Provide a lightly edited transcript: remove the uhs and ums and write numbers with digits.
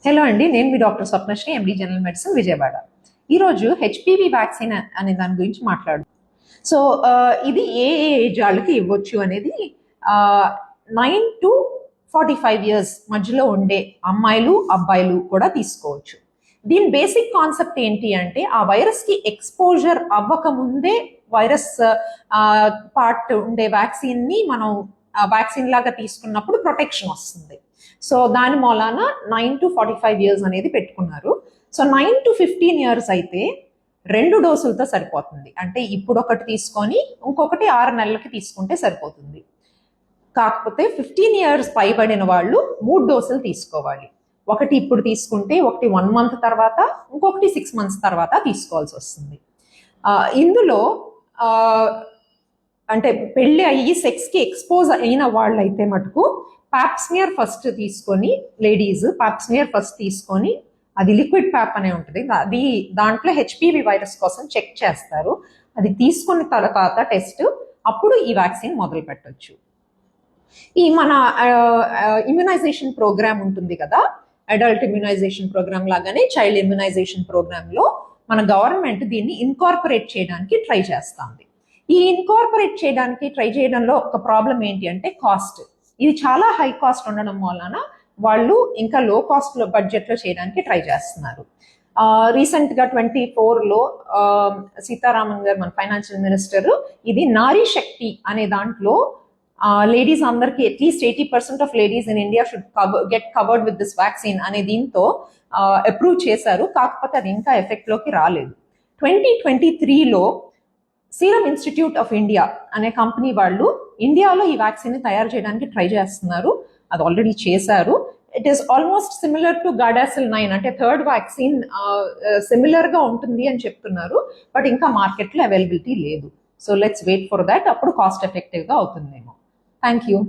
Hello అండి, నేను మీ doctor Swapnasri, MD general medicine, Vijayawada. ఈరోజు హెచ్పివి వ్యాక్సిన్ అనే దాని గురించి మాట్లాడు. సో ఇది ఏ ఏజ్ వాళ్ళకి ఇవ్వచ్చు అనేది 9 to 45 ఇయర్స్ మధ్యలో ఉండే అమ్మాయిలు అబ్బాయిలు కూడా తీసుకోవచ్చు. దీని బేసిక్ కాన్సెప్ట్ ఏంటి అంటే, ఆ వైరస్కి ఎక్స్పోజర్ అవ్వకముందే వైరస్ పార్ట్ ఉండే వ్యాక్సిన్ని మనం వ్యాక్సిన్ లాగా తీసుకున్నప్పుడు ప్రొటెక్షన్ వస్తుంది. సో దాని మూలాన 9 to 45 ఇయర్స్ అనేది పెట్టుకున్నారు. సో 9 to 15 ఇయర్స్ అయితే 2 డోసులతో సరిపోతుంది. అంటే ఇప్పుడు ఒకటి తీసుకొని ఇంకొకటి 6 నెలలకి తీసుకుంటే సరిపోతుంది. కాకపోతే 15 ఇయర్స్ పైబడిన వాళ్ళు 3 డోసులు తీసుకోవాలి. ఒకటి ఇప్పుడు తీసుకుంటే ఒకటి 1 మంత్ తర్వాత, ఇంకొకటి 6 మంత్స్ తర్వాత తీసుకోవాల్సి వస్తుంది. ఇందులో అంటే పెళ్ళి అయ్యి సెక్స్కి ఎక్స్పోజ్ అయిన వాళ్ళు అయితే మటుకు పాప్స్మియర్ ఫస్ట్ తీసుకొని, లేడీస్ పాప్స్మియర్ ఫస్ట్ తీసుకొని, అది లిక్విడ్ ప్యాప్ అనే ఉంటుంది, అది దాంట్లో హెచ్పివి వైరస్ కోసం చెక్ చేస్తారు. అది తీసుకున్న తర్వాత టెస్ట్, అప్పుడు ఈ వ్యాక్సిన్ మొదలు పెట్టవచ్చు. ఈ మన ఇమ్యునైజేషన్ ప్రోగ్రామ్ ఉంటుంది కదా, అడల్ట్ ఇమ్యునైజేషన్ ప్రోగ్రామ్ లాగానే చైల్డ్ ఇమ్యునైజేషన్ ప్రోగ్రాంలో మన గవర్నమెంట్ దీన్ని ఇన్కార్పొరేట్ చేయడానికి ట్రై చేస్తుంది. ఈ ఇన్కార్పొరేట్ చేయడానికి ట్రై చేయడంలో ఒక ప్రాబ్లం ఏంటి అంటే కాస్ట్. ఇది చాలా హై కాస్ట్ ఉండడం వలన వాళ్ళు ఇంకా లో కాస్ట్ బడ్జెట్లో చేయడానికి ట్రై చేస్తున్నారు. రీసెంట్గా 24లో సీతారామన్ గారు, మన ఫైనాన్షియల్ మినిస్టర్, ఇది నారీ శక్తి అనే దాంట్లో లేడీస్ అందరికీ at least 80% of ladies in India should get covered with this vaccine అనే దీంతో అప్రూవ్ చేశారు. కాకపోతే అది ఇంకా ఎఫెక్ట్లోకి రాలేదు. 2023లో సీరం ఇన్స్టిట్యూట్ ఆఫ్ ఇండియా అనే కంపెనీ వాళ్ళు ఇండియాలో ఈ వ్యాక్సిన్ తయారు చేయడానికి ట్రై చేస్తున్నారు. అది ఆల్రెడీ చేశారు. It is almost similar to Gardasil 9, అంటే థర్డ్ వ్యాక్సిన్ సిమిలర్గా ఉంటుంది అని చెప్తున్నారు. బట్ ఇంకా మార్కెట్లో అవైలబిలిటీ లేదు. So let's wait for that. అప్పుడు కాస్ట్ ఎఫెక్టివ్గా అవుతుందేమో. Thank you.